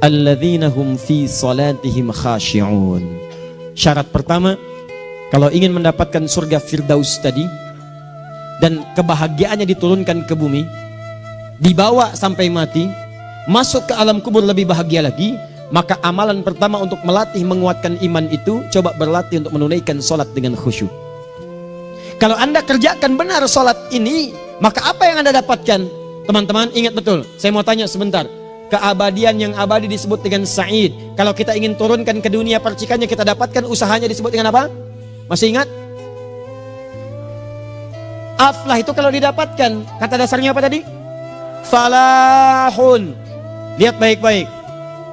alladzina hum fi salatihim khashi'un. Syarat pertama, kalau ingin mendapatkan surga Firdaus tadi dan kebahagiaannya diturunkan ke bumi, dibawa sampai mati, masuk ke alam kubur lebih bahagia lagi, maka amalan pertama untuk melatih menguatkan iman itu, coba berlatih untuk menunaikan sholat dengan khusyuk. Kalau Anda kerjakan benar sholat ini, maka apa yang Anda dapatkan? Teman-teman ingat betul, saya mau tanya sebentar. Keabadian yang abadi disebut dengan sa'id. Kalau kita ingin turunkan ke dunia percikannya kita dapatkan, usahanya disebut dengan apa? Masih ingat? Aflah itu kalau didapatkan, kata dasarnya apa tadi? Falahun. Lihat baik-baik.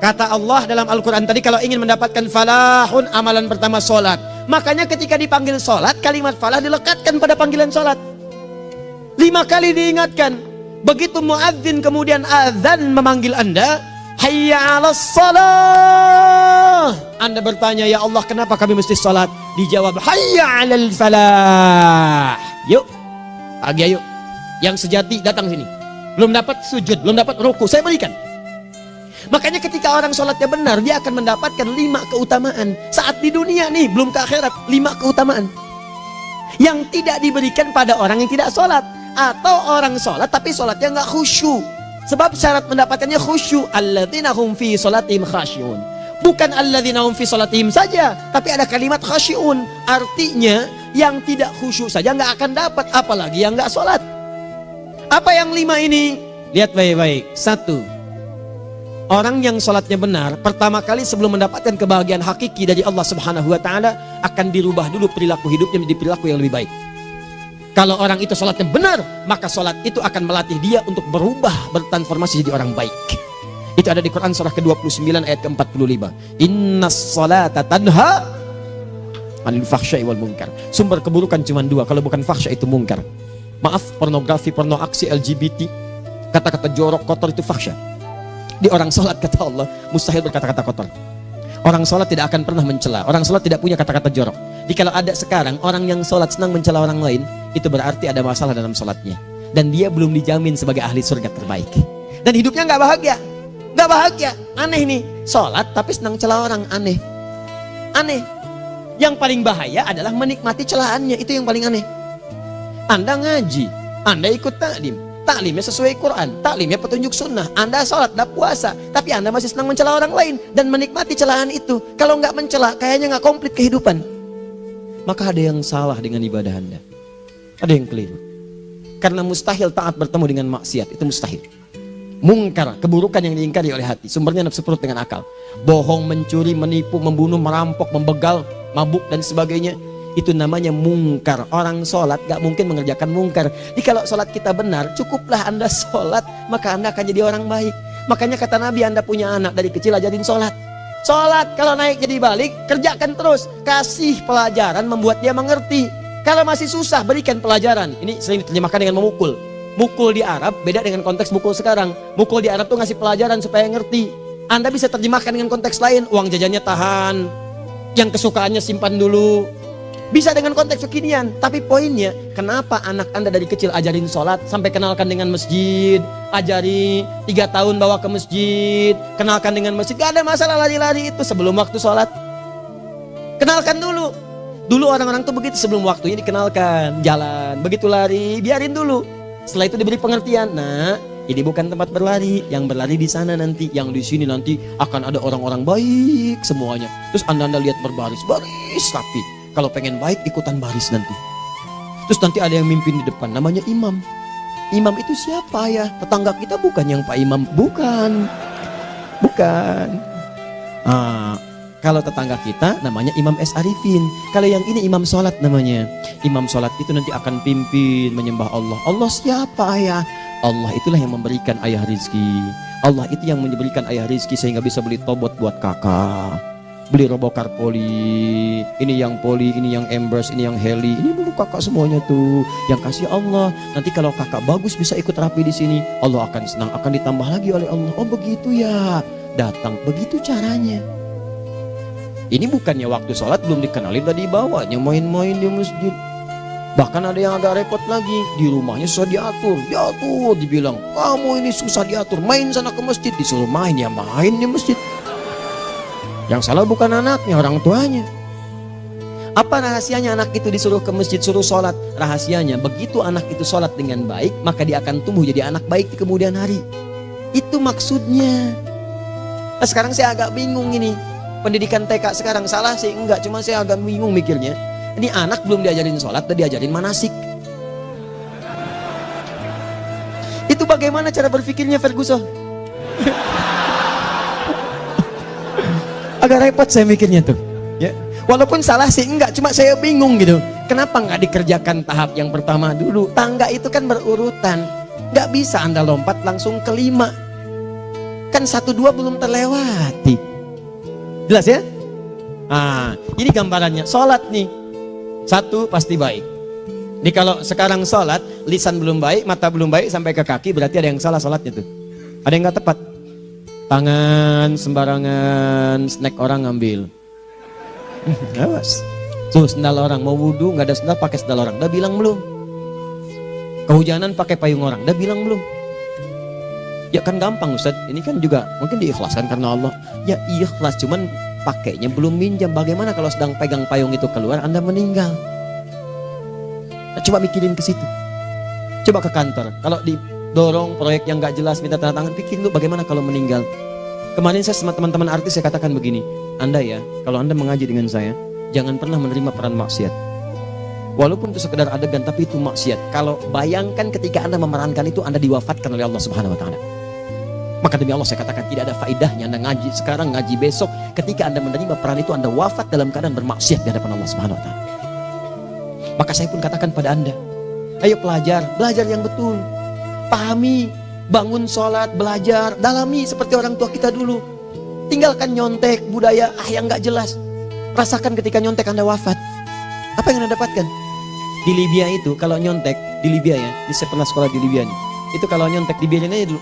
Kata Allah dalam Al-Quran tadi, kalau ingin mendapatkan falahun, amalan pertama sholat. Makanya ketika dipanggil sholat, kalimat falah dilekatkan pada panggilan sholat. 5 kali diingatkan. Begitu muadzin kemudian azan memanggil Anda, hayya 'alas shalah. Anda bertanya, ya Allah kenapa kami mesti sholat? Dijawab, hayya 'alal falah. Yuk, pagi yuk. Yang sejati datang sini. Belum dapat sujud, belum dapat ruku, saya berikan. Makanya ketika orang sholatnya benar, dia akan mendapatkan 5 keutamaan. Saat di dunia nih, belum ke akhirat, 5 keutamaan yang tidak diberikan pada orang yang tidak sholat. Atau orang sholat tapi sholatnya nggak khusyuk. Sebab syarat mendapatkannya khusyuk, alladzina hum fi sholatihim khasyi'un. Bukan alladzina hum fi sholatihim saja, tapi ada kalimat khasyi'un. Artinya yang tidak khusyuk saja nggak akan dapat, apalagi yang nggak sholat. Apa yang 5 ini? Lihat baik-baik. 1, orang yang sholatnya benar, pertama kali sebelum mendapatkan kebahagiaan hakiki dari Allah Subhanahu wa Ta'ala, akan dirubah dulu perilaku hidupnya menjadi perilaku yang lebih baik. Kalau orang itu sholatnya benar, maka sholat itu akan melatih dia untuk berubah, bertransformasi jadi orang baik. Itu ada di Quran surah ke-29 ayat ke-45. Innas sholata tanha anil fahsya'i wal munkar. Sumber keburukan cuma 2, kalau bukan fahsya itu munkar. Maaf, pornografi, porno aksi, LGBT, kata-kata jorok, kotor itu fahsya. Di orang sholat kata Allah, mustahil berkata-kata kotor. Orang sholat tidak akan pernah mencela. Orang sholat tidak punya kata-kata jorok. Jadi kalau ada sekarang orang yang sholat senang mencela orang lain, itu berarti ada masalah dalam sholatnya. Dan dia belum dijamin sebagai ahli surga terbaik. Dan hidupnya nggak bahagia. Nggak bahagia. Aneh nih. Sholat tapi senang celah orang. Aneh. Aneh. Yang paling bahaya adalah menikmati celahannya. Itu yang paling aneh. Anda ngaji. Anda ikut taklim. Taklimnya sesuai Quran, taklimnya petunjuk sunnah. Anda sholat, Anda puasa, tapi Anda masih senang mencela orang lain dan menikmati celahan itu. Kalau nggak mencela, kayaknya nggak komplit kehidupan. Maka ada yang salah dengan ibadah Anda. Ada yang keliru. Karena mustahil taat bertemu dengan maksiat, itu mustahil. Mungkar, keburukan yang diingkari oleh hati, sumbernya nafsu perut dengan akal. Bohong, mencuri, menipu, membunuh, merampok, membegal, mabuk dan sebagainya. Itu namanya mungkar. Orang sholat gak mungkin mengerjakan mungkar. Jadi kalau sholat kita benar, cukuplah Anda sholat, maka Anda akan jadi orang baik. Makanya kata Nabi, Anda punya anak dari kecil ajarin sholat. Sholat, kalau naik jadi balik, kerjakan terus. Kasih pelajaran membuat dia mengerti. Kalau masih susah, berikan pelajaran. Ini sering diterjemahkan dengan memukul. Mukul di Arab beda dengan konteks mukul sekarang. Mukul di Arab tuh ngasih pelajaran supaya ngerti. Anda bisa terjemahkan dengan konteks lain. Uang jajannya tahan, yang kesukaannya simpan dulu. Bisa dengan konteks kekinian, tapi poinnya, kenapa anak Anda dari kecil ajarin sholat, sampai kenalkan dengan masjid, ajari 3 tahun bawa ke masjid, kenalkan dengan masjid, gak ada masalah lari-lari itu sebelum waktu sholat. Kenalkan dulu. Dulu orang-orang tuh begitu, sebelum waktunya dikenalkan, jalan, begitu lari, biarin dulu. Setelah itu diberi pengertian, nah ini bukan tempat berlari, yang berlari di sana nanti, yang di sini nanti akan ada orang-orang baik semuanya. Terus Anda lihat berbaris, baris rapi. Kalau pengen baik ikutan baris nanti. Terus nanti ada yang mimpin di depan, namanya imam. Imam itu siapa ya? Tetangga kita bukan yang Pak Imam, bukan. Bukan. Kalau tetangga kita namanya Imam S. Arifin. Kalau yang ini imam sholat namanya. Imam sholat itu nanti akan pimpin menyembah Allah. Allah siapa ya? Allah itulah yang memberikan ayah rizki. Allah itu yang memberikan ayah rizki sehingga bisa beli tobot buat kakak, beli robokar poli, ini yang poli, ini yang embers, ini yang heli, ini dulu kakak semuanya tuh yang kasih Allah. Nanti kalau kakak bagus bisa ikut rapi di sini, Allah akan senang, akan ditambah lagi oleh Allah. Oh begitu ya, datang begitu caranya. Ini bukannya waktu sholat belum dikenalin tadi bawanya main-main di masjid. Bahkan ada yang agak repot lagi, di rumahnya susah diatur, dibilang, kamu ini susah diatur, main sana ke masjid, disuruh main, ya main di masjid. Yang salah bukan anaknya, orang tuanya. Apa rahasianya anak itu disuruh ke masjid, suruh sholat? Rahasianya, begitu anak itu sholat dengan baik, maka dia akan tumbuh jadi anak baik di kemudian hari. Itu maksudnya. Nah, sekarang saya agak bingung ini, pendidikan TK sekarang salah sih? Enggak, cuma saya agak bingung mikirnya. Ini anak belum diajarin sholat, udah diajarin manasik. Itu bagaimana cara berpikirnya Ferguson? Agak repot saya mikirnya tuh. Ya, walaupun salah sih enggak, cuma saya bingung gitu. Kenapa nggak dikerjakan tahap yang pertama dulu? Tangga itu kan berurutan, nggak bisa Anda lompat langsung ke 5. Kan 1, 2 belum terlewati. Jelas ya? Ah, ini gambarannya. Sholat nih. 1 pasti baik. Jadi kalau sekarang sholat, lisan belum baik, mata belum baik, sampai ke kaki, berarti ada yang salah sholatnya tuh. Ada yang nggak tepat. Tangan sembarangan, snack orang ngambil. Awas. Tuh sendal orang, mau wudhu nggak ada sendal, pakai sendal orang. Udah bilang belum? Kehujanan pakai payung orang. Udah bilang belum? Ya kan gampang Ustaz. Ini kan juga mungkin diikhlaskan karena Allah. Ya ikhlas, cuman pakainya belum minjam. Bagaimana kalau sedang pegang payung itu keluar, Anda meninggal? Nah, coba mikirin ke situ. Coba ke kantor. Kalau didorong proyek yang nggak jelas, minta tanda tangan, pikirin dulu bagaimana kalau meninggal. Kemarin saya sama teman-teman artis saya katakan begini, Anda ya, kalau Anda mengaji dengan saya, jangan pernah menerima peran maksiat. Walaupun itu sekedar adegan, tapi itu maksiat. Kalau bayangkan ketika Anda memerankan itu, Anda diwafatkan oleh Allah Subhanahu Wa Taala. Maka demi Allah saya katakan tidak ada faedahnya Anda ngaji sekarang, ngaji besok. Ketika Anda menerima peran itu, Anda wafat dalam keadaan bermaksiat di hadapan Allah Subhanahu Wa Taala. Maka saya pun katakan pada Anda, ayo belajar yang betul. Pahami, bangun sholat, belajar, dalami seperti orang tua kita dulu. Tinggalkan nyontek, budaya yang gak jelas. Rasakan ketika nyontek Anda wafat. Apa yang Anda dapatkan? Di Libya itu, kalau nyontek, di Libya ya, saya pernah sekolah di Libya nih. Itu kalau nyontek, dibiarin aja dulu.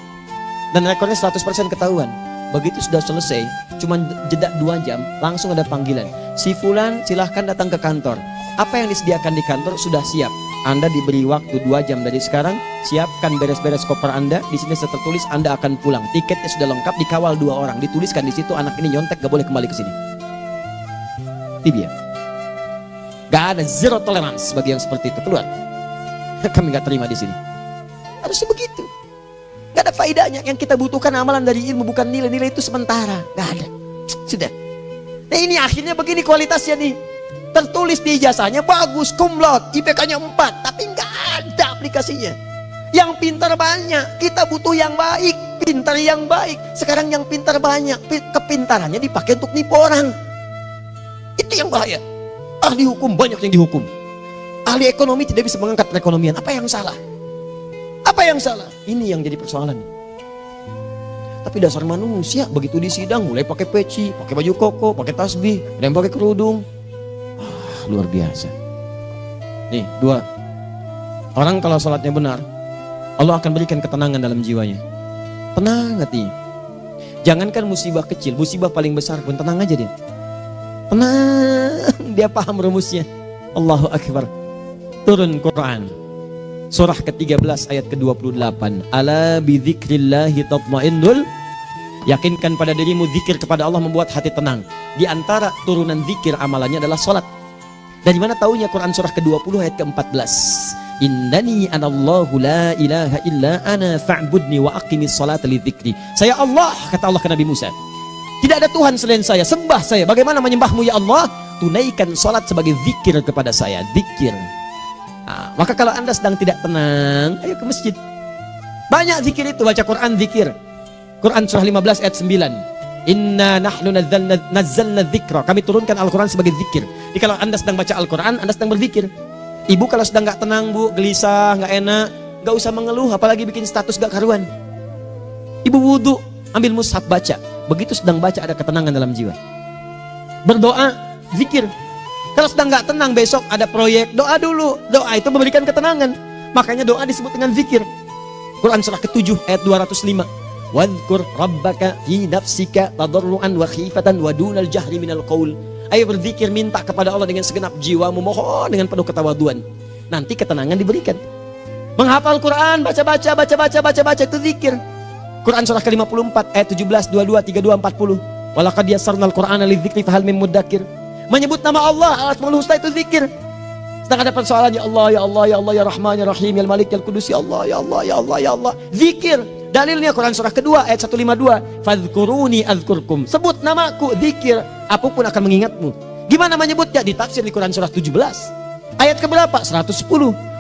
Dan rekornya 100% ketahuan. Begitu sudah selesai, cuma jeda 2 jam, langsung ada panggilan. Si Fulan silahkan datang ke kantor. Apa yang disediakan di kantor sudah siap. Anda diberi waktu 2 jam dari sekarang, siapkan beres-beres koper Anda. Di sini saya tertulis Anda akan pulang. Tiketnya sudah lengkap, dikawal 2 orang. Dituliskan di situ anak ini nyontek gak boleh kembali ke sini. Libya. Gak ada zero tolerance bagi yang seperti itu, keluar. Kami gak terima di sini. Harusnya begitu. Gak ada faedahnya. Yang kita butuhkan amalan dari ilmu, bukan nilai-nilai itu sementara. Gak ada. Sudah. Nah ini akhirnya begini kualitasnya nih. Tertulis di ijazahnya bagus, cum laude, IPK-nya 4, tapi nggak ada aplikasinya. Yang pintar banyak, kita butuh yang baik, pintar yang baik. Sekarang yang pintar banyak, kepintarannya dipakai untuk nipu orang. Itu yang bahaya. Ahli hukum banyak yang dihukum. Ahli ekonomi tidak bisa mengangkat perekonomian. Apa yang salah? Apa yang salah? Ini yang jadi persoalan. Tapi dasar manusia, begitu di sidang mulai pakai peci, pakai baju koko, pakai tasbih, ada yang pakai kerudung. Luar biasa. Nih 2. Orang kalau sholatnya benar, Allah akan berikan ketenangan dalam jiwanya. Tenang hatinya. Jangankan musibah kecil, musibah paling besar pun tenang aja dia. Tenang, dia paham rumusnya. Allahu Akbar. Turun Quran surah ke-13 ayat ke-28. Ala bidzikrillahi tatmainnul. Yakinkan pada dirimu, zikir kepada Allah membuat hati tenang. Di antara turunan zikir amalannya adalah sholat. Dari mana taunya? Quran surah ke-20 ayat ke-14. Innani anallahu la ilaha illa ana fa'budni wa aqimis salata lidzikri. Saya Allah, kata Allah ke Nabi Musa. Tidak ada Tuhan selain saya, sembah saya. Bagaimana menyembahmu ya Allah? Tunaikan salat sebagai zikir kepada saya, zikir. Nah, maka kalau Anda sedang tidak tenang, ayo ke masjid. Banyak zikir itu, baca Quran zikir. Quran surah 15 ayat 9. Inna nahnu nazzalna dzikra. Kami turunkan Al-Quran sebagai zikir. Jadi kalau Anda sedang baca Al-Quran, Anda sedang berzikir. Ibu kalau sedang gak tenang, Bu, gelisah, gak enak, gak usah mengeluh, apalagi bikin status gak karuan. Ibu wudhu, ambil mushaf baca. Begitu sedang baca ada ketenangan dalam jiwa. Berdoa, zikir. Kalau sedang gak tenang, besok ada proyek, doa dulu. Doa itu memberikan ketenangan. Makanya doa disebut dengan zikir. Quran surah ke-7 ayat 205. Wadhkur rabbaka fi nafsika tadarruan wa khifatan wa dunal jahri minal qaul. Ayo berzikir, minta kepada Allah dengan segenap jiwamu, mohon dengan penuh ketawaduan. nanti ketenangan diberikan. Menghafal Quran, baca itu zikir. Quran surah ke-54 ayat 17, 22, 32, 40. Walaqad yassarnal Qur'ana lidzikri fahal min muddakir. Menyebut nama Allah, Al-Asmaul Husna itu zikir. Sedang ada persoalan, ya Allah, ya Allah, ya Allah, ya Rahman, ya Rahim, ya Malik, ya Qudus, ya Allah, ya Allah, ya Allah, ya Allah. Zikir. Dalilnya Quran surah kedua ayat 152. Fadhkuruni azkurkum. Sebut namaku, zikir. Apapun akan mengingatmu. Gimana menyebutnya? Ditafsir di Quran surah 17. Ayat keberapa? 110.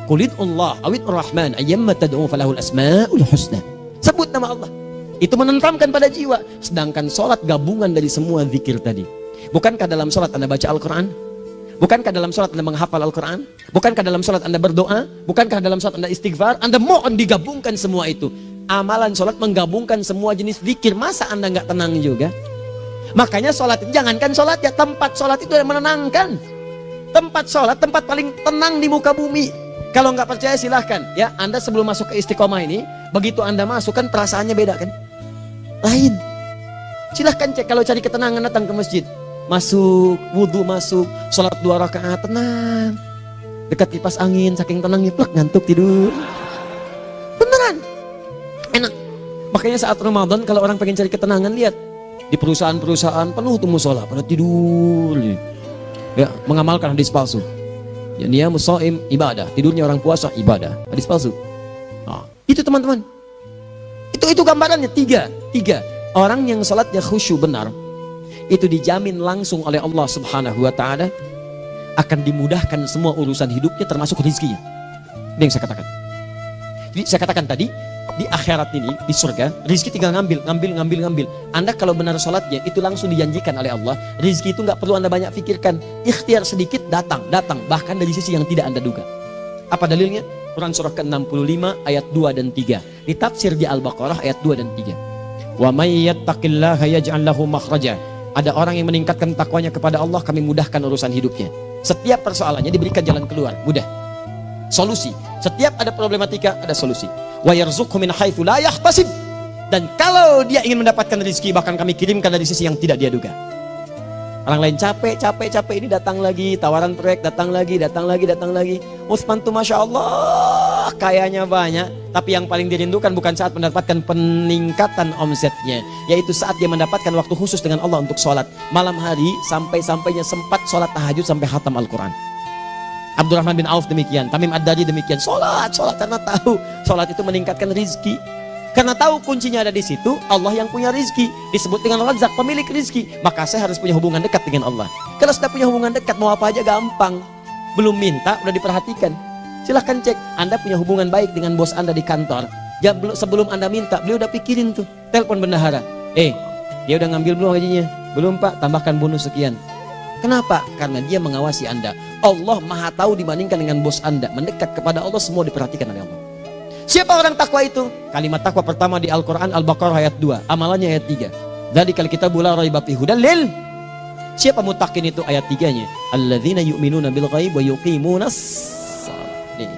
Qulidullah awid rahman ayyamma tad'u falahul asmaul husna. Sebut nama Allah. Itu menenteramkan pada jiwa. Sedangkan sholat gabungan dari semua zikir tadi. Bukankah dalam sholat Anda baca Al-Quran? Bukankah dalam sholat Anda menghafal Al-Quran? Bukankah dalam sholat Anda berdoa? Bukankah dalam sholat Anda istighfar? Anda mohon digabungkan semua itu. Amalan sholat menggabungkan semua jenis zikir. Masa Anda nggak tenang juga? Makanya sholat, jangankan sholat ya, tempat sholat itu yang menenangkan. Tempat sholat, tempat paling tenang di muka bumi. Kalau nggak percaya silahkan ya, Anda sebelum masuk ke Istiqomah ini, begitu Anda masuk kan perasaannya beda kan? Lain. Silahkan cek, kalau cari ketenangan datang ke masjid. Masuk, wudhu masuk, sholat 2 rakaat, tenang. Dekat kipas angin, saking tenangnya, plak, ngantuk tidur. Beneran. Enak. Makanya saat Ramadan kalau orang pengen cari ketenangan, lihat. Di perusahaan-perusahaan penuh tuh musola, pada tidur. Ya, mengamalkan hadis palsu. Ya, dia musoim ibadah, tidurnya orang puasa ibadah, hadis palsu. Nah, itu teman-teman. Itu gambarannya tiga. Orang yang salatnya khusyuk benar, itu dijamin langsung oleh Allah Subhanahu wa taala akan dimudahkan semua urusan hidupnya termasuk rezekinya. Ini yang saya katakan. Jadi saya katakan tadi, di akhirat ini, di surga, rezeki tinggal ngambil. Anda kalau benar sholatnya, itu langsung dijanjikan oleh Allah. Rezeki itu nggak perlu Anda banyak pikirkan. Ikhtiar sedikit, datang. Bahkan dari sisi yang tidak Anda duga. Apa dalilnya? Quran surah ke-65 ayat 2 dan 3. Ditafsir di Al-Baqarah ayat 2 dan 3. Wa may yattaqillaha yaj'al lahu makhraja. Ada orang yang meningkatkan takwanya kepada Allah, kami mudahkan urusan hidupnya. Setiap persoalannya diberikan jalan keluar, mudah. Solusi. Setiap ada problematika, ada solusi. Wa yarzuqhu min haitsu la yahtasib. Dan kalau dia ingin mendapatkan rezeki, bahkan kami kirimkan dari sisi yang tidak dia duga. Orang lain capek ini datang lagi, tawaran proyek datang lagi. Utsman tuh Masya Allah kayanya banyak, tapi yang paling dirindukan bukan saat mendapatkan peningkatan omsetnya, yaitu saat dia mendapatkan waktu khusus dengan Allah untuk sholat malam hari, sampai-sampainya sempat sholat tahajud sampai khatam Al-Quran. Abdurrahman bin Auf demikian, Tamim Ad-Dari demikian, sholat karena tahu sholat itu meningkatkan rizki. Karena tahu kuncinya ada di situ, Allah yang punya rizki, disebut dengan Razak, pemilik rizki. Maka saya harus punya hubungan dekat dengan Allah. Kalau sudah punya hubungan dekat, mau apa aja gampang. Belum minta, udah diperhatikan. Silahkan cek, Anda punya hubungan baik dengan bos Anda di kantor. Sebelum Anda minta, beliau udah pikirin tuh, telepon bendahara. Dia udah ngambil belum gajinya? Belum Pak, tambahkan bonus sekian. Kenapa? Karena dia mengawasi Anda. Allah maha tahu dibandingkan dengan bos Anda. Mendekat kepada Allah, semua diperhatikan oleh Allah. Siapa orang takwa itu? Kalimat takwa pertama di Al-Quran Al-Baqarah ayat 2, amalannya ayat 3. Dzalikal kitabu la raiba fihi hudal lil. Siapa mutakin itu? Ayat 3-nya. Alladzina yu'minuna bil ghaib wa yuqimunas shalah.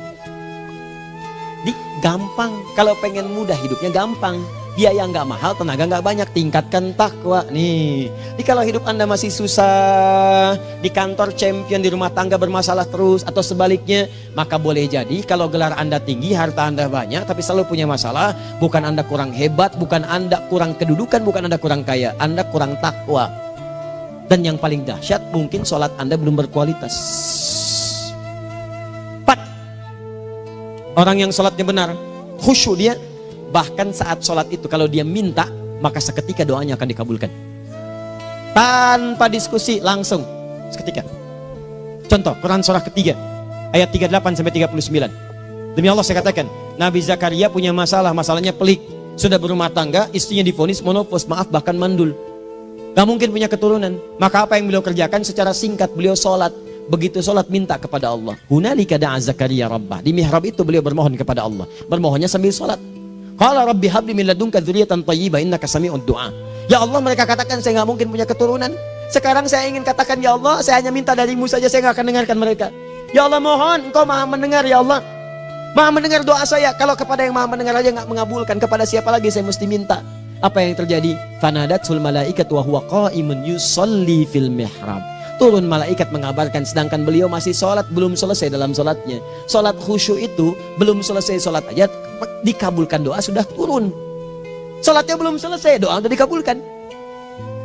Di gampang. Kalau pengen mudah hidupnya gampang. Biaya nggak mahal, tenaga nggak banyak, tingkatkan takwa nih. Jadi kalau hidup Anda masih susah, di kantor champion, di rumah tangga bermasalah terus, atau sebaliknya, maka boleh jadi kalau gelar Anda tinggi, harta Anda banyak, tapi selalu punya masalah. Bukan Anda kurang hebat, bukan Anda kurang kedudukan, bukan Anda kurang kaya, Anda kurang takwa. Dan yang paling dahsyat, mungkin sholat Anda belum berkualitas. 4. Orang yang sholatnya benar, khusyuk dia. Bahkan saat sholat itu kalau dia minta, maka seketika doanya akan dikabulkan. Tanpa diskusi, langsung seketika. Contoh, Quran surah ketiga ayat 38 sampai 39. Demi Allah saya katakan, Nabi Zakaria punya masalah, masalahnya pelik. Sudah berumah tangga, istrinya divonis monopos, maaf bahkan mandul. Gak mungkin punya keturunan. Maka apa yang beliau kerjakan? Secara singkat beliau sholat. Begitu sholat minta kepada Allah. Hunalika da'a Zakaria rabbah. Di mihrab itu beliau bermohon kepada Allah. Bermohonnya sambil sholat. Qala rabbi habli min ladunka dzurriyyatan thayyibah innaka sami'ud du'a. Ya Allah, mereka katakan saya nggak mungkin punya keturunan. Sekarang saya ingin katakan, ya Allah, saya hanya minta darimu saja, saya nggak akan dengarkan mereka. Ya Allah, mohon Engkau maha mendengar, ya Allah. Maha mendengar doa saya. Kalau kepada yang maha mendengar aja nggak mengabulkan, kepada siapa lagi saya mesti minta? Apa yang terjadi? Fanadatsul malaikatu wa huwa qa'imun yusolli fil mihrab. turun malaikat mengabarkan, sedangkan beliau masih sholat, belum selesai dalam sholatnya. Sholat khusyuk itu belum selesai sholat aja dikabulkan, doa sudah turun. Sholatnya belum selesai, doa sudah dikabulkan.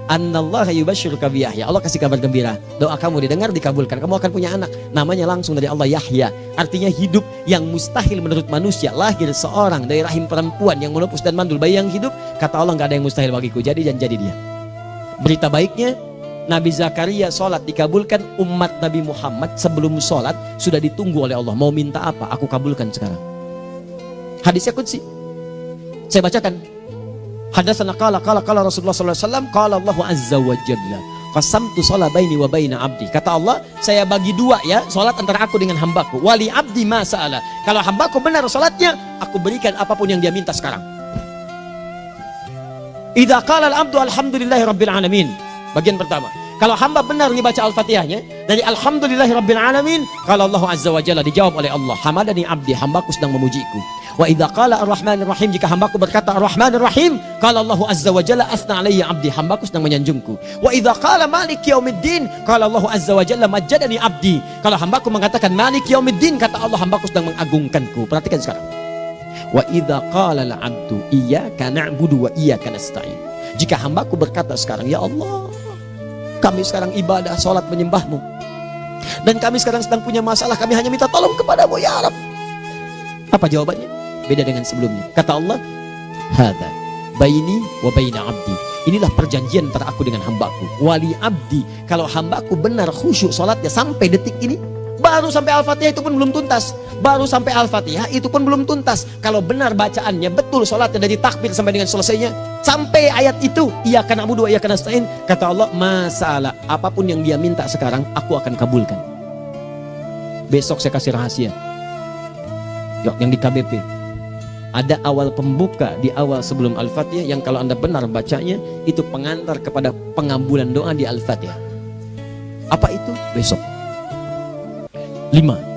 Annallaha yubashshiruka bi Yahya. Allah kasih kabar gembira, doa kamu didengar, dikabulkan, kamu akan punya anak, namanya langsung dari Allah Yahya, artinya hidup yang mustahil menurut manusia. Lahir seorang dari rahim perempuan yang menepus dan mandul, bayi yang hidup, kata Allah nggak ada yang mustahil bagiku, jadi dan jadi dia. Berita baiknya, Nabi Zakaria sholat dikabulkan. Umat Nabi Muhammad sebelum sholat sudah ditunggu oleh Allah, mau minta apa aku kabulkan sekarang. Hadisnya qudsi, saya bacakan. Hadatsana qala Rasulullah sallallahu alaihi wasallam, qala Allahu azza wa jalla, qasamtu shalah baini wa baina abdi. Kata Allah, saya bagi dua ya salat antara aku dengan hambaku. Wali abdi ma sa'ala. Kalau hambaku benar salatnya, aku berikan apapun yang dia minta sekarang. Idza qala al-abdu alhamdulillahi rabbil alamin. Bagian pertama, kalau hamba benar dibaca Al-Fatihahnya dari alhamdulillahi rabbil alamin, kalau Allah azza wa jalla dijawab oleh Allah, hamadani abdi, hambaku sedang memujiku. Wa idza qala ar-rahmanir rahim, jika hambaku berkata ar-rahmanir rahim, qala Allah azza wa jalla athna alayya abdi, hambaku sedang menyanjungku. Wa idza qala maliki yaumiddin, qala Allah azza wa jalla majjadani abdi, kalau hambaku mengatakan maliki yaumiddin, kata Allah hambaku sedang mengagungkanku. Perhatikan sekarang. Wa idza qala al-'abdu iyyaka na'budu wa iyyaka nasta'in, jika hambaku berkata sekarang, ya Allah, kami sekarang ibadah, salat menyembahmu, dan kami sekarang sedang punya masalah, kami hanya minta tolong kepadamu ya Rabb. Apa jawabannya? Beda dengan sebelumnya. Kata Allah, hadza baini wa baina abdi, inilah perjanjian antara aku dengan hambaku. Wali abdi, kalau hambaku benar khusyuk salatnya sampai detik ini, baru sampai Al-Fatihah itu pun belum tuntas. Baru sampai Al-Fatihah itu pun belum tuntas. Kalau benar bacaannya, betul salatnya dari takbir sampai dengan selesainya, sampai ayat itu, iyyaka na'budu wa iyyaka nasta'in, kata Allah, masalah apapun yang dia minta sekarang, aku akan kabulkan. Besok saya kasih rahasia. Yuk, yang di KBP ada awal pembuka di awal sebelum Al-Fatihah yang kalau Anda benar bacanya, itu pengantar kepada pengambulan doa di Al-Fatihah. Apa itu? Besok. 5.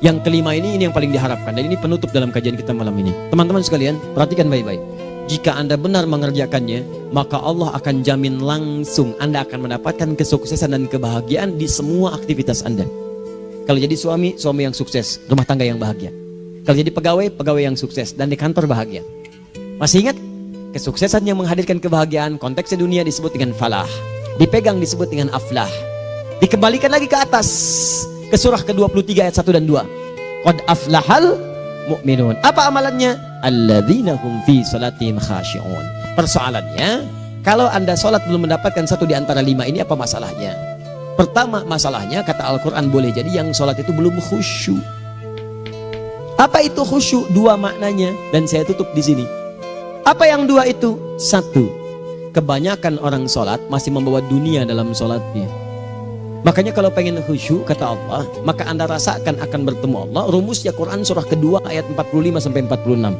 Yang kelima ini yang paling diharapkan, dan ini penutup dalam kajian kita malam ini. Teman-teman sekalian, perhatikan baik-baik. Jika Anda benar mengerjakannya, maka Allah akan jamin langsung Anda akan mendapatkan kesuksesan dan kebahagiaan di semua aktivitas Anda. Kalau jadi suami, suami yang sukses, rumah tangga yang bahagia. Kalau jadi pegawai, pegawai yang sukses, dan di kantor bahagia. Masih ingat? Kesuksesan yang menghadirkan kebahagiaan, konteksnya dunia disebut dengan falah, dipegang disebut dengan aflah. Dikembalikan lagi ke atas, ke surah ke-23 ayat 1 dan 2. Qad aflahal mu'minun. Apa amalannya? Alladzina hum fi salatihim khashi'un. Persoalannya, kalau Anda salat belum mendapatkan satu di antara 5 ini, apa masalahnya? Pertama masalahnya, kata Al-Quran, boleh jadi yang salat itu belum khusyuk. Apa itu khusyuk? 2 maknanya, dan saya tutup di sini. Apa yang 2 itu? 1, kebanyakan orang salat masih membawa dunia dalam salatnya. Makanya kalau pengen khusyuk, kata Allah, maka Anda rasakan akan bertemu Allah. Rumusnya Quran surah kedua ayat 45 sampai 46.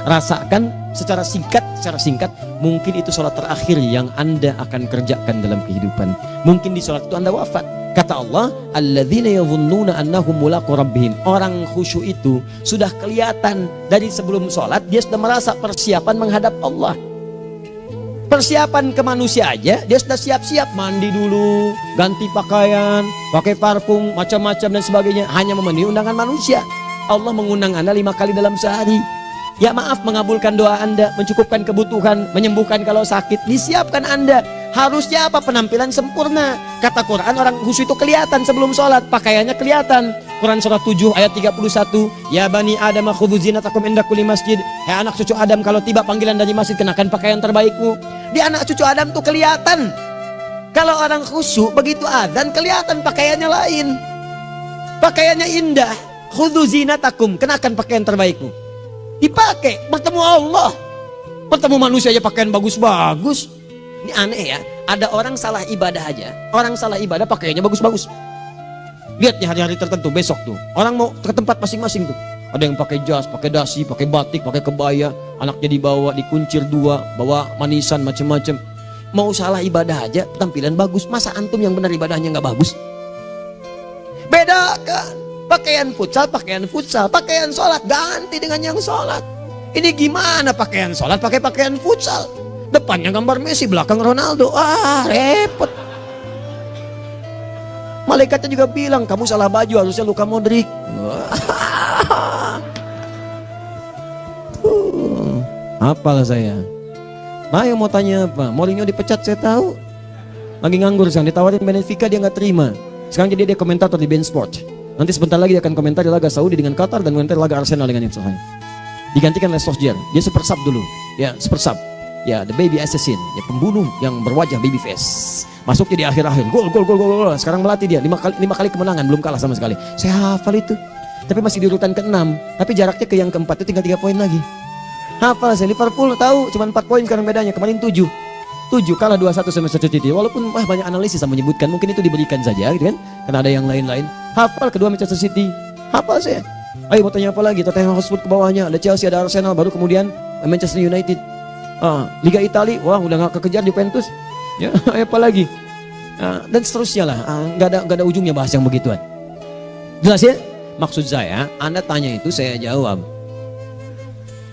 Rasakan secara singkat, mungkin itu sholat terakhir yang Anda akan kerjakan dalam kehidupan. Mungkin di sholat itu Anda wafat. Kata Allah, alladzina yadhunnuna annahum mulaqu rabbihim. Orang khusyuk itu sudah kelihatan dari sebelum sholat, dia sudah merasa persiapan menghadap Allah. Persiapan ke manusia aja, dia sudah siap-siap, mandi dulu, ganti pakaian, pakai parfum, macam-macam dan sebagainya, hanya memenuhi undangan manusia. Allah mengundang Anda 5 kali dalam sehari. Ya maaf, mengabulkan doa Anda, mencukupkan kebutuhan, menyembuhkan kalau sakit, disiapkan Anda. Harusnya apa? Penampilan sempurna. Kata Quran, orang khusyuk itu kelihatan sebelum sholat, pakaiannya kelihatan. Quran surah 7 ayat 31, ya bani Adam khudhu zinatakum inda kulli masjid. Hai anak cucu Adam, kalau tiba panggilan dari masjid, kenakan pakaian terbaikmu. Di anak cucu Adam tuh kelihatan. Kalau orang khusyuk, begitu adzan kelihatan pakaiannya lain. Pakaiannya indah. Khudhu zinatakum, kenakan pakaian terbaikmu. Dipakai, bertemu Allah. Bertemu manusia aja pakaian bagus-bagus. Ini aneh ya, ada orang salah ibadah aja. Orang salah ibadah pakaiannya bagus-bagus. Lihat nih hari-hari tertentu, besok tuh orang mau ke tempat masing-masing tuh. Ada yang pakai jas, pakai dasi, pakai batik, pakai kebaya. Anaknya dibawa, dikuncir 2, bawa manisan macam-macam. Mau salah ibadah aja, tampilan bagus. Masa antum yang benar ibadahnya nggak bagus? Bedakan. Pakaian futsal, pakaian sholat ganti dengan yang sholat. Ini gimana pakaian sholat pakai pakaian futsal? Depannya gambar Messi, belakang Ronaldo. Ah, repot. Malaikatnya juga bilang, kamu salah baju, harusnya Luka Modric. Hafal saya. Nah, yang mau tanya apa? Mourinho dipecat saya tahu. Lagi nganggur sekarang, ditawarin Benfica dia nggak terima. Sekarang jadi dia komentator di beIN Sport. Nanti sebentar lagi dia akan komentar di laga Saudi dengan Qatar dan komentar laga Arsenal dengan Inter. Digantikan oleh Solskjaer. Dia super sub dulu. Ya, super sub. Ya, the baby assassin, ya pembunuh yang berwajah baby face. Masuknya di akhir-akhir, gol. Sekarang melatih dia 5 kali kemenangan, belum kalah sama sekali. Saya hafal itu. Tapi masih di urutan ke-6, tapi jaraknya ke yang keempat itu tinggal 3 poin lagi. Hafal saya. Liverpool tahu cuma 4 poin sekarang bedanya, kemarin 7 kalah 2-1 sama Manchester City. Walaupun banyak analisis yang menyebutkan mungkin itu diberikan saja gitu kan, karena ada yang lain-lain. Hafal kedua Manchester City. Hafal saya. Ayo mau tanya apa lagi? Tottenham Hotspur ke bawahnya, ada Chelsea, ada Arsenal, baru kemudian Manchester United. Liga Italia, wah udah gak kekejar Juventus. Ya, apa lagi? Dan seterusnya lah. Gak ada ujungnya bahas yang begituan. Jelas ya? Maksud saya, Anda tanya itu saya jawab.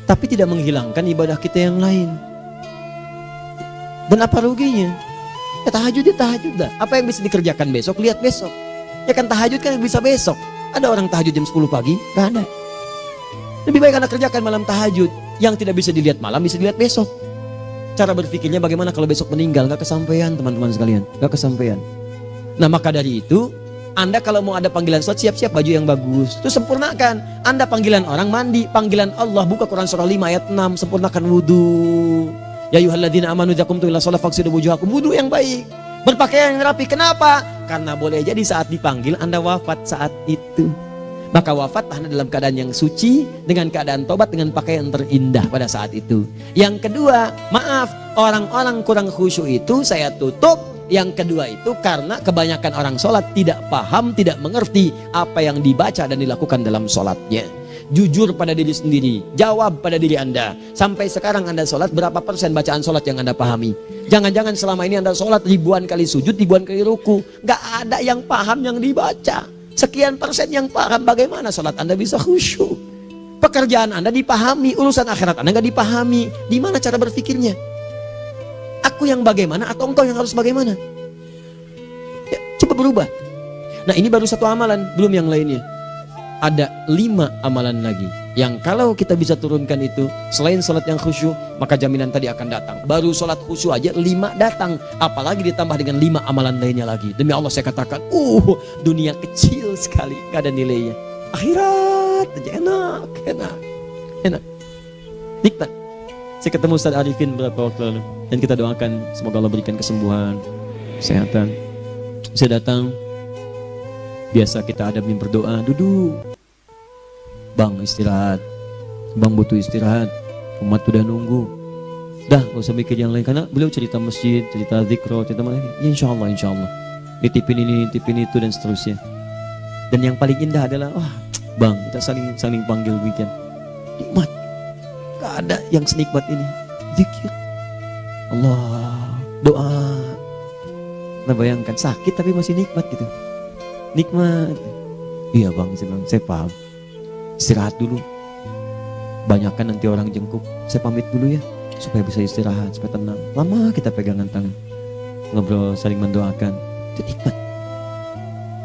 Tapi tidak menghilangkan ibadah kita yang lain. Dan apa ruginya? Ya tahajud dah. Apa yang bisa dikerjakan besok, lihat besok. Ya kan tahajud kan bisa besok. Ada orang tahajud jam 10 pagi? Gak ada. Lebih baik Anda kerjakan malam tahajud. Yang tidak bisa dilihat malam bisa dilihat besok. Cara berpikirnya bagaimana kalau besok meninggal? Gak kesampaian teman-teman sekalian. Gak kesampaian. Nah maka dari itu, Anda kalau mau ada panggilan sholat, siap-siap baju yang bagus. Itu sempurnakan. Anda panggilan orang mandi, panggilan Allah, buka Quran surah 5 ayat 6, sempurnakan wudu. Ya ayyuhalladzina amanu idza qumtum ila shalah faghsilu wujuhakum, wudu yang baik. Berpakaian yang rapi. Kenapa? Karena boleh jadi saat dipanggil Anda wafat saat itu. Maka wafat Anda dalam keadaan yang suci, dengan keadaan tobat, dengan pakaian terindah pada saat itu. Yang kedua, maaf, orang-orang kurang khusyuk itu saya tutup. Yang kedua itu karena kebanyakan orang sholat tidak paham, tidak mengerti apa yang dibaca dan dilakukan dalam sholatnya. Jujur pada diri sendiri, jawab pada diri Anda. Sampai sekarang Anda sholat, berapa persen bacaan sholat yang Anda pahami? Jangan-jangan selama ini Anda sholat ribuan kali sujud, ribuan kali ruku, gak ada yang paham yang dibaca. Sekian persen yang paham, bagaimana sholat Anda bisa khusyuk? Pekerjaan Anda dipahami, urusan akhirat Anda gak dipahami. Di mana cara berpikirnya? Aku yang bagaimana atau engkau yang harus bagaimana? Ya, coba berubah. Nah ini baru satu amalan, belum yang lainnya. Ada 5 amalan lagi yang kalau kita bisa turunkan itu, selain sholat yang khusyuk, maka jaminan tadi akan datang. Baru sholat khusyuk aja 5 datang, apalagi ditambah dengan 5 amalan lainnya lagi. Demi Allah saya katakan, dunia kecil sekali, gak ada nilainya. Akhirat aja enak, nikmat. Saya ketemu Ustaz Arifin beberapa waktu lalu, dan kita doakan semoga Allah berikan kesembuhan, kesehatan. Saya datang, biasa kita adamin berdoa, duduk. Bang istirahat, bang butuh istirahat, umat udah nunggu. Dah gak usah mikir yang lain, karena beliau cerita masjid, cerita zikro, cerita mana ini. Ya insya Allah, nitipin ini, nitipin itu dan seterusnya. Dan yang paling indah adalah, bang kita saling panggil weekend. Nikmat, gak ada yang senikmat ini. Zikir, Allah, doa. Nah bayangkan sakit tapi masih nikmat gitu. Nikmat. Iya bang, saya paham. Istirahat dulu. Banyakkan nanti orang jengkuk. Saya pamit dulu ya, supaya bisa istirahat, supaya tenang. Lama kita pegangan tangan, ngobrol, saling mendoakan. Itu nikmat.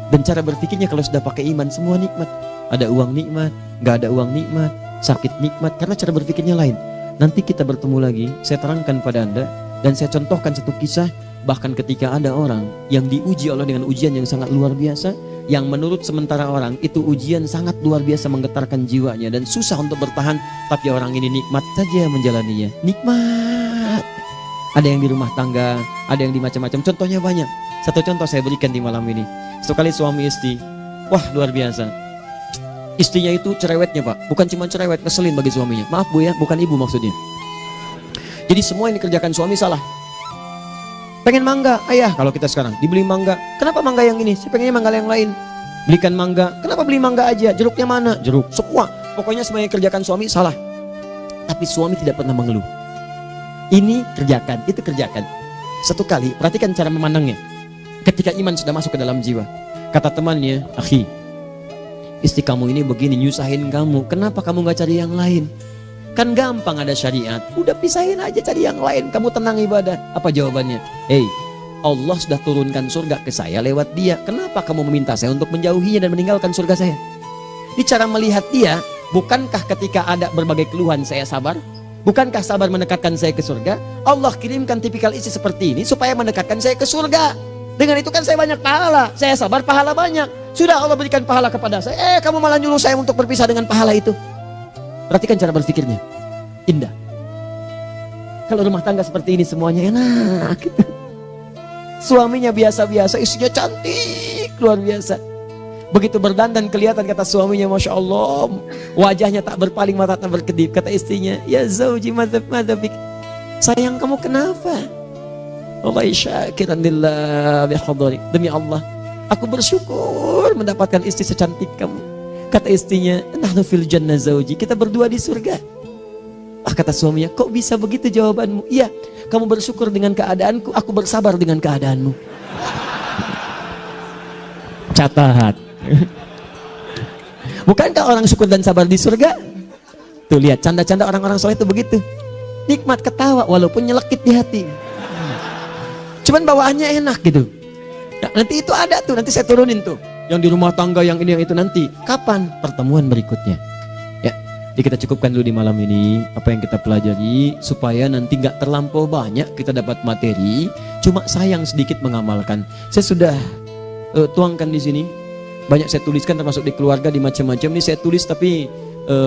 Dan cara berpikirnya kalau sudah pakai iman, semua nikmat. Ada uang nikmat, gak ada uang nikmat, sakit nikmat. Karena cara berpikirnya lain. Nanti kita bertemu lagi, saya terangkan pada Anda. Dan saya contohkan satu kisah. Bahkan ketika ada orang yang diuji Allah dengan ujian yang sangat luar biasa, yang menurut sementara orang itu ujian sangat luar biasa menggetarkan jiwanya dan susah untuk bertahan, tapi orang ini nikmat saja menjalaninya. Nikmat. Ada yang di rumah tangga, ada yang di macam-macam. Contohnya banyak. Satu contoh saya berikan di malam ini. Satu kali suami istri, wah luar biasa. Istrinya itu cerewetnya Pak, bukan cuma cerewet, ngeselin bagi suaminya. Maaf Bu ya, bukan ibu maksudnya. Jadi semua yang dikerjakan suami salah. Pengen mangga, ayah kalau kita sekarang dibeli mangga. Kenapa mangga yang ini? Saya pengennya mangga yang lain. Belikan mangga. Kenapa beli mangga aja? Jeruknya mana? Jeruk. Semua. Pokoknya semua yang kerjakan suami salah. Tapi suami tidak pernah mengeluh. Ini kerjakan, itu kerjakan. Satu kali, perhatikan cara memandangnya. Ketika iman sudah masuk ke dalam jiwa. Kata temannya, akhi, istri kamu ini begini, nyusahin kamu. Kenapa kamu gak cari yang lain? Kan gampang ada syariat. Udah pisahin aja, cari yang lain. Kamu tenang ibadah. Apa jawabannya? Hey, Allah sudah turunkan surga ke saya lewat dia. Kenapa kamu meminta saya untuk menjauhinya dan meninggalkan surga saya? Ini cara melihat dia. Bukankah ketika ada berbagai keluhan saya sabar? Bukankah sabar mendekatkan saya ke surga? Allah kirimkan tipikal istri seperti ini supaya mendekatkan saya ke surga. Dengan itu kan saya banyak pahala. Saya sabar, pahala banyak. Sudah Allah berikan pahala kepada saya. Kamu malah nyuruh saya untuk berpisah dengan pahala itu. Perhatikan cara berpikirnya. Indah. Kalau rumah tangga seperti ini semuanya enak gitu. Suaminya biasa-biasa, istrinya cantik, luar biasa. Begitu berdandan kelihatan, kata suaminya, Masya Allah, wajahnya tak berpaling, mata tak berkedip. Kata istrinya, ya zauji madhabik, sayang kamu kenapa? Allah syakiran lillah bihadari. Demi Allah, aku bersyukur mendapatkan istri secantik kamu. Kata istrinya, nahnu fil jannah zauji, kita berdua di surga. Kata suaminya, kok bisa begitu jawabanmu? Iya, kamu bersyukur dengan keadaanku, aku bersabar dengan keadaanmu. Catat. Bukankah orang syukur dan sabar di surga? Tuh lihat, canda-canda orang-orang soleh itu begitu. Nikmat ketawa walaupun nyelekit di hati. Cuman bawaannya enak gitu. Nah, nanti itu ada tuh, nanti saya turunin tuh. Yang di rumah tangga, yang ini, yang itu nanti. Kapan? Pertemuan berikutnya. Ya, jadi kita cukupkan dulu di malam ini apa yang kita pelajari, supaya nanti gak terlampau banyak kita dapat materi. Cuma sayang sedikit mengamalkan. Saya sudah tuangkan di sini. Banyak saya tuliskan, termasuk di keluarga, di macam-macam. Ini saya tulis, tapi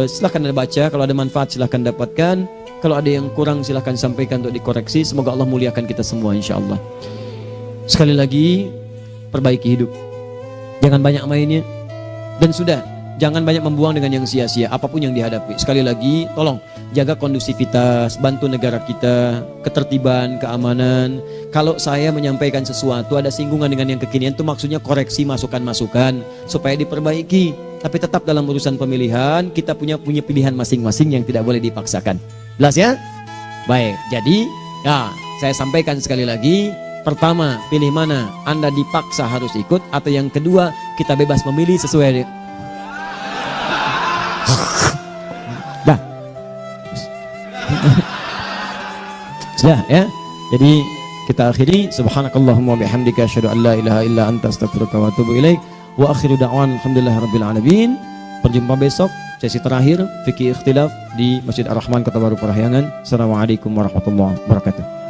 silahkan Anda baca. Kalau ada manfaat silahkan dapatkan. Kalau ada yang kurang silahkan sampaikan untuk dikoreksi. Semoga Allah muliakan kita semua insya Allah. Sekali lagi, perbaiki hidup. Jangan banyak mainnya. Dan sudah, jangan banyak membuang dengan yang sia-sia, apapun yang dihadapi. Sekali lagi, tolong jaga kondusivitas, bantu negara kita, ketertiban, keamanan. Kalau saya menyampaikan sesuatu ada singgungan dengan yang kekinian, itu maksudnya koreksi masukan-masukan supaya diperbaiki. Tapi tetap dalam urusan pemilihan kita punya pilihan masing-masing yang tidak boleh dipaksakan. Jelas ya? Baik, jadi ya, saya sampaikan sekali lagi. Pertama, pilih mana? Anda dipaksa harus ikut, atau yang kedua, kita bebas memilih sesuai. Dah. Sudah ya. Jadi kita akhiri, subhanakallahumma bihamdika asyhadu an la ilaha illa anta astaghfiruka wa atubu ilaik. Wa akhiru da'wan alhamdulillahirabbil alamin. Berjumpa besok sesi terakhir fikih ikhtilaf di Masjid Ar-Rahman Kota Baru Parahyangan. Assalamualaikum warahmatullahi wabarakatuh.